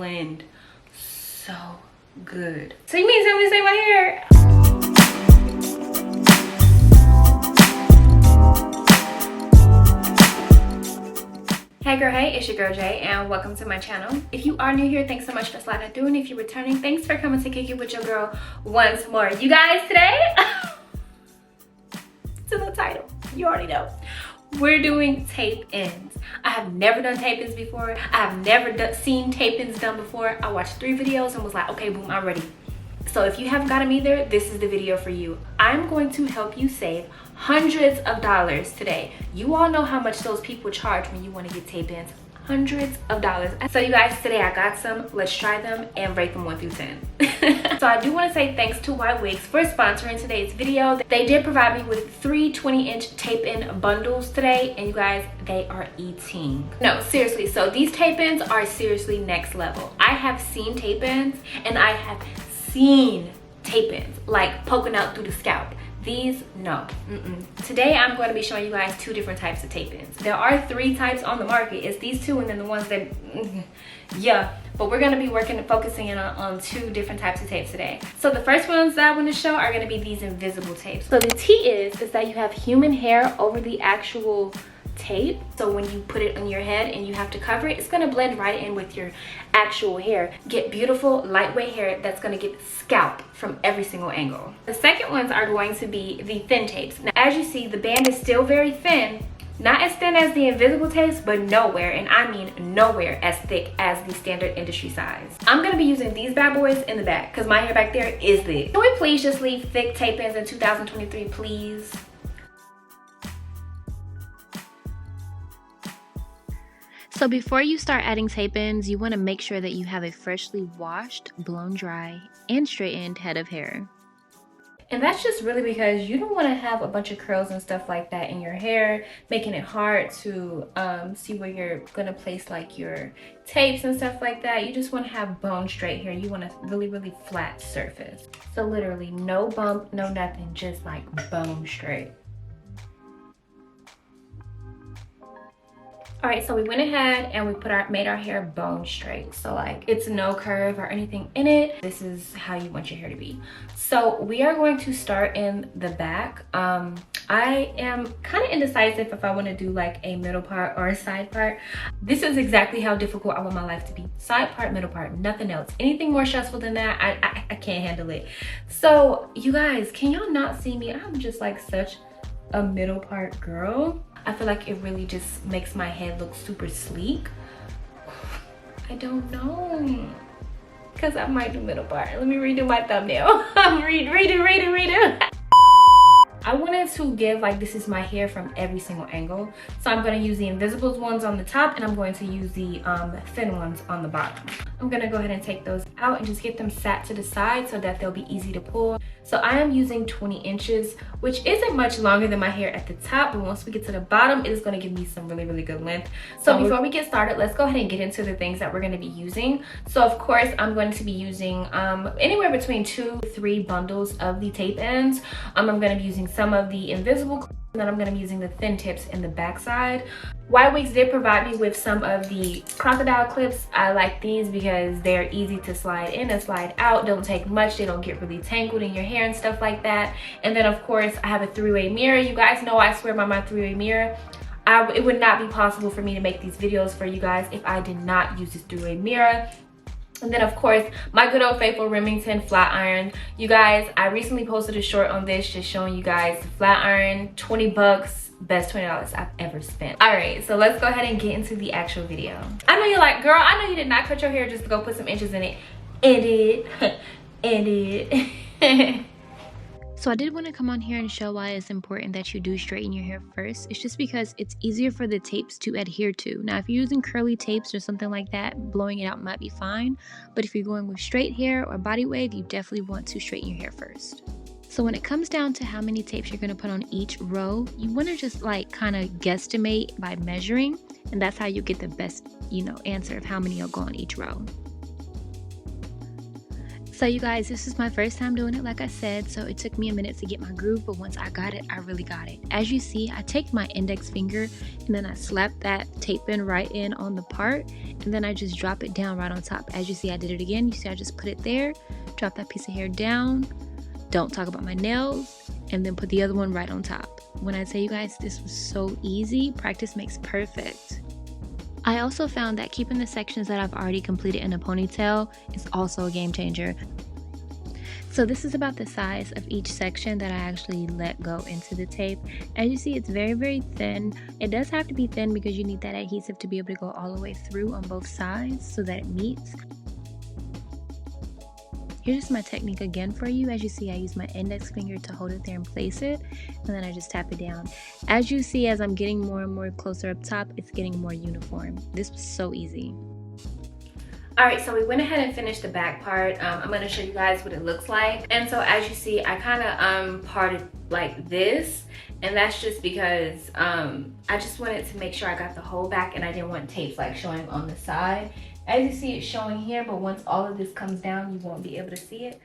blend so good. So you mean tell me to say my hair? Hey girl, hey, it's your girl Jay and welcome to my channel. If you are new here, thanks so much for sliding through, and if you're returning, thanks for coming to kick it with your girl once more. You guys, today it's in the title, you already know, we're doing tape ins. I have never done tape ins before. I have never seen tape ins done before. I watched 3 videos and was like, okay, boom, I'm ready. So if you haven't got them either, this is the video for you. I'm going to help you save hundreds of dollars today. You all know how much those people charge when you want to get tape ins. Hundreds of dollars. So you guys, today I got some. Let's try them and rate them 1 through 10. So I do want to say thanks to Ywigs for sponsoring today's video. They did provide me with 3 20-inch tape in bundles today, and you guys, they are eating. No, seriously, so these tape ins are seriously next level. I have seen tape ins and I have seen tape ins like poking out through the scalp. These, no. Today I'm going to be showing you guys 2 different types of tape ins. There are 3 types on the market. It's these 2 and then the ones that yeah, but we're going to be focusing in on 2 different types of tapes today. So the first ones that I want to show are going to be these invisible tapes. So the T is that you have human hair over the actual tape. So when you put it on your head and you have to cover it, it's going to blend right in with your actual hair. Get beautiful lightweight hair that's going to get scalp from every single angle. The second ones are going to be the thin tapes. Now as you see, the band is still very thin, not as thin as the invisible tapes, but nowhere, and I mean nowhere as thick as the standard industry size. I'm going to be using these bad boys in the back because my hair back there is thick. Can we please just leave thick tape ins in 2023, please? So before you start adding tape ins, you want to make sure that you have a freshly washed, blown dry, and straightened head of hair. And that's just really because you don't want to have a bunch of curls and stuff like that in your hair, making it hard to see where you're going to place like your tapes and stuff like that. You just want to have bone straight hair. You want a really flat surface. So literally no bump, no nothing, just like bone straight. All right, so we went ahead and we made our hair bone straight. So like it's no curve or anything in it. This is how you want your hair to be. So we are going to start in the back. I am kind of indecisive if I want to do like a middle part or a side part. This is exactly how difficult I want my life to be. Side part, middle part, nothing else. Anything more stressful than that, I can't handle it. So you guys, can y'all not see me? I'm just like such a middle part girl. I feel like it really just makes my head look super sleek. I don't know, because I might do middle part. Let me redo my thumbnail. redo. I wanted to give like this is my hair from every single angle. So I'm going to use the invisible ones on the top and I'm going to use the thin ones on the bottom. I'm going to go ahead and take those out and just get them sat to the side so that they'll be easy to pull. So I am using 20 inches, which isn't much longer than my hair at the top, but once we get to the bottom, it is going to give me some really good length. So before we get started, let's go ahead and get into the things that we're going to be using. So of course, I'm going to be using anywhere between 2 to 3 bundles of the tape ends. I'm going to be using some of the invisible, and then I'm going to be using the thin tips in the back side. Ywigs did provide me with some of the crocodile clips. I like these because they're easy to slide in and slide out. Don't take much. They don't get really tangled in your hair and stuff like that. And then of course I have a 3-way mirror. You guys know I swear by my 3-way mirror. It would not be possible for me to make these videos for you guys if I did not use this 3-way mirror. And then of course, my good old faithful Remington flat iron. You guys, I recently posted a short on this just showing you guys the flat iron, 20 bucks, best $20 I've ever spent. All right, so let's go ahead and get into the actual video. I know you're like, girl, I know you did not cut your hair just to go put some inches in it. Edit. So I did want to come on here and show why it's important that you do straighten your hair first. It's just because it's easier for the tapes to adhere to. Now, if you're using curly tapes or something like that, blowing it out might be fine. But if you're going with straight hair or body wave, you definitely want to straighten your hair first. So when it comes down to how many tapes you're going to put on each row, you want to just like kind of guesstimate by measuring. And that's how you get the best, answer of how many will go on each row. So you guys, this is my first time doing it, like I said, so it took me a minute to get my groove, but once I got it, I really got it. As you see, I take my index finger and then I slap that tape in right in on the part, and then I just drop it down right on top. As you see, I did it again. You see, I just put it there, drop that piece of hair down, don't talk about my nails, and then put the other one right on top. When I tell you guys, this was so easy, practice makes perfect. I also found that keeping the sections that I've already completed in a ponytail is also a game changer. So this is about the size of each section that I actually let go into the tape. As you see, it's very, very thin. It does have to be thin because you need that adhesive to be able to go all the way through on both sides so that it meets. Here's just my technique again for you. As you see, I use my index finger to hold it there and place it, and then I just tap it down. As you see, as I'm getting more and more closer up top, it's getting more uniform. This was so easy. All right, so we went ahead and finished the back part. I'm going to show you guys what it looks like. And so as you see, I kind of parted like this, and that's just because I just wanted to make sure I got the whole back and I didn't want tapes like showing on the side. As you see, it's showing here, but once all of this comes down, you won't be able to see it.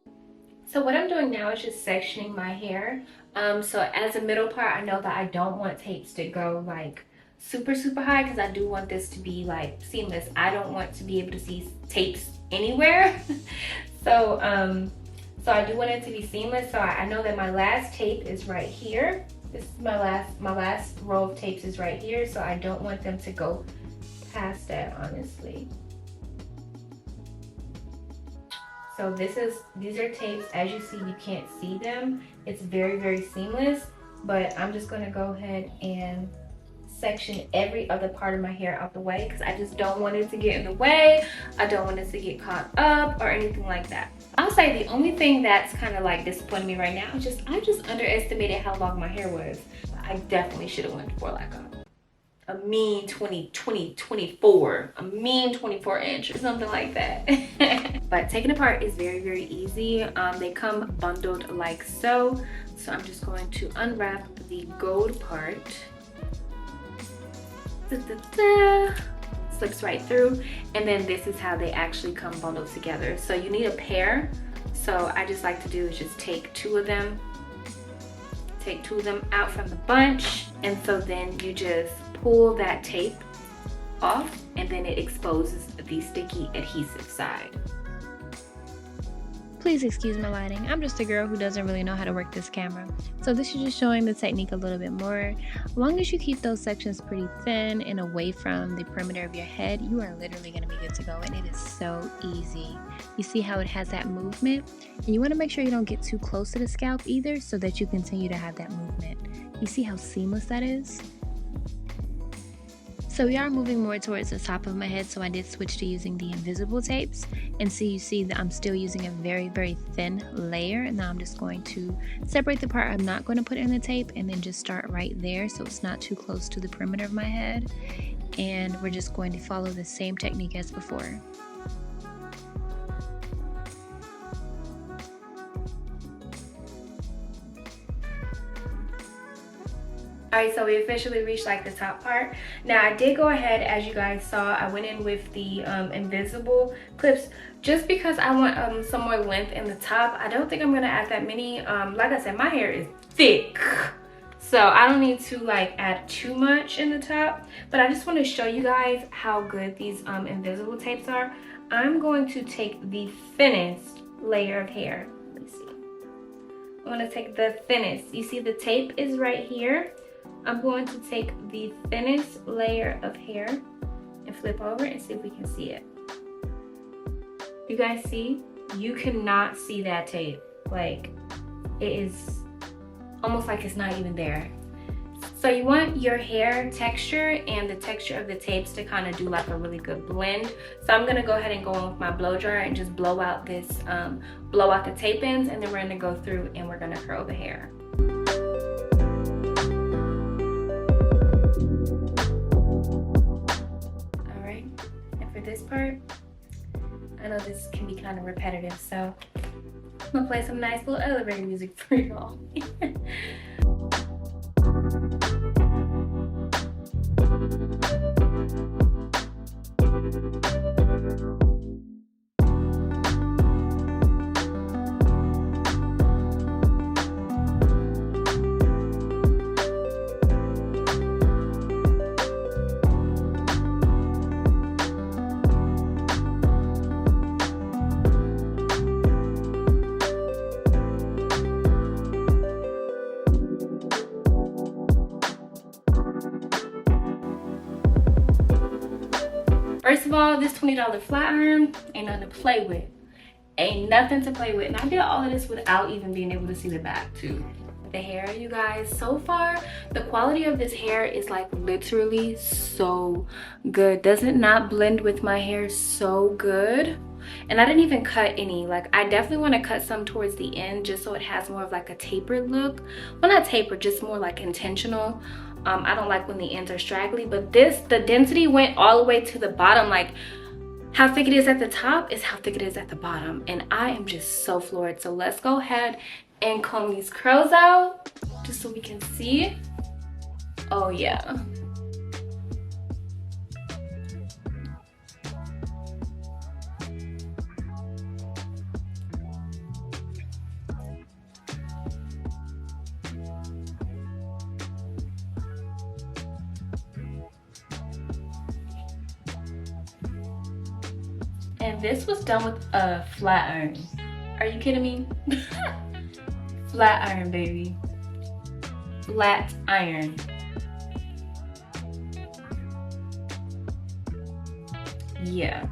So what I'm doing now is just sectioning my hair. So as a middle part, I know that I don't want tapes to go like super high because I do want this to be like seamless. I don't want to be able to see tapes anywhere. So I do want it to be seamless. So I know that my last tape is right here. This is my last row of tapes is right here. So I don't want them to go past that, honestly. So these are tapes. As you see, you can't see them. It's very, very seamless, but I'm just gonna go ahead and section every other part of my hair out the way because I just don't want it to get in the way. I don't want it to get caught up or anything like that. I'll say the only thing that's kind of like disappointing me right now is I just underestimated how long my hair was. I definitely should have went for like a mean 24, a mean 24 inch or something like that. But taking apart is very, very easy. They come bundled like so. So I'm just going to unwrap the gold part. Slips right through, and then this is how they actually come bundled together. So you need a pair. So I just like to do is just take two of them out from the bunch, and so then you just pull that tape off, and then it exposes the sticky adhesive side. Please excuse my lighting. I'm just a girl who doesn't really know how to work this camera. So this is just showing the technique a little bit more. As long as you keep those sections pretty thin and away from the perimeter of your head, you are literally going to be good to go, and it is so easy. You see how it has that movement, and you want to make sure you don't get too close to the scalp either so that you continue to have that movement. You see how seamless that is? So we are moving more towards the top of my head, so I did switch to using the invisible tapes. And so you see that I'm still using a very, very thin layer. And now I'm just going to separate the part I'm not going to put in the tape and then just start right there so it's not too close to the perimeter of my head. And we're just going to follow the same technique as before. Alright, so we officially reached like the top part. Now I did go ahead, as you guys saw, I went in with the invisible clips just because I want some more length in the top. I don't think I'm gonna add that many. Like I said, my hair is thick, so I don't need to like add too much in the top, but I just want to show you guys how good these invisible tapes are. I'm going to take the thinnest layer of hair. Let me see. I'm going to take the thinnest. You see the tape is right here. I'm going to take the thinnest layer of hair and flip over and see if we can see it. You guys see? You cannot see that tape. Like, it is almost like it's not even there. So you want your hair texture and the texture of the tapes to kind of do like a really good blend. So I'm gonna go ahead and go in with my blow dryer and just blow out this, blow out the tape ends, and then we're gonna go through and we're gonna curl the hair. This part, I know this can be kind of repetitive, so I'm gonna play some nice little elevator music for y'all. y'all, this $20 flat iron ain't nothing to play with. Ain't nothing to play with. And I did all of this without even being able to see the back too. The hair, you guys, so far the quality of this hair is like literally so good. Does it not blend with my hair so good? And I didn't even cut any. Like, I definitely want to cut some towards the end just so it has more of like a tapered look. Well, not tapered, just more like intentional. I don't like when the ends are straggly, but this, the density went all the way to the bottom. Like, how thick it is at the top is how thick it is at the bottom, and I am just so floored. So let's go ahead and comb these curls out just so we can see. Oh yeah. And this was done with a flat iron. Are you kidding me? Flat iron, baby. Flat iron. Yeah.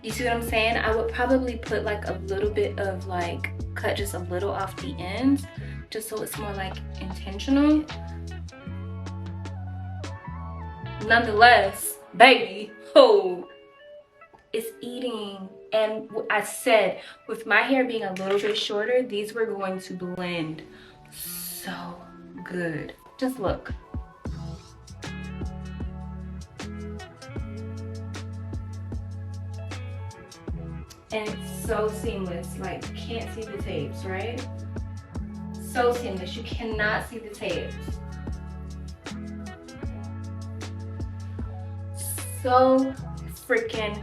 You see what I'm saying? I would probably put like a little bit of like, cut just a little off the ends, just so it's more like intentional. Nonetheless, baby, oh, it's eating. And I said, with my hair being a little bit shorter, these were going to blend so good. Just look. And it's so seamless. Like, you can't see the tapes, right? So seamless, you cannot see the tapes. So freaking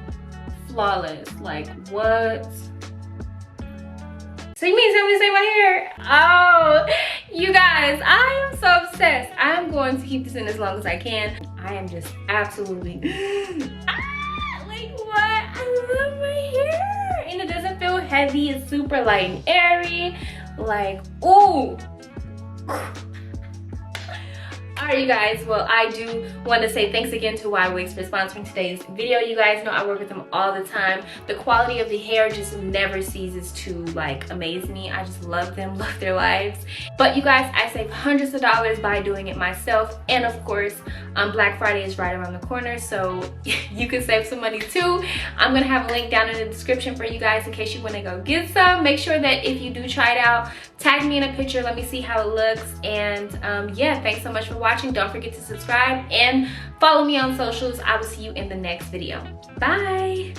flawless. Like, what? So you mean somebody say my hair? Oh, you guys, I am so obsessed. I'm going to keep this in as long as I can. I am just absolutely like, what? I love my hair, and it doesn't feel heavy. It's super light and airy. Like, ooh. Alright, you guys, well, I do want to say thanks again to Ywigs for sponsoring today's video. You guys know I work with them all the time. The quality of the hair just never ceases to like amaze me. I just love them, love their lives. But you guys, I save hundreds of dollars by doing it myself, and of course Black Friday is right around the corner, so you can save some money too. I'm gonna have a link down in the description for you guys in case you want to go get some. Make sure that if you do try it out, tag me in a picture, let me see how it looks. And yeah, thanks so much for watching. Don't forget to subscribe and follow me on socials. I will see you in the next video. Bye.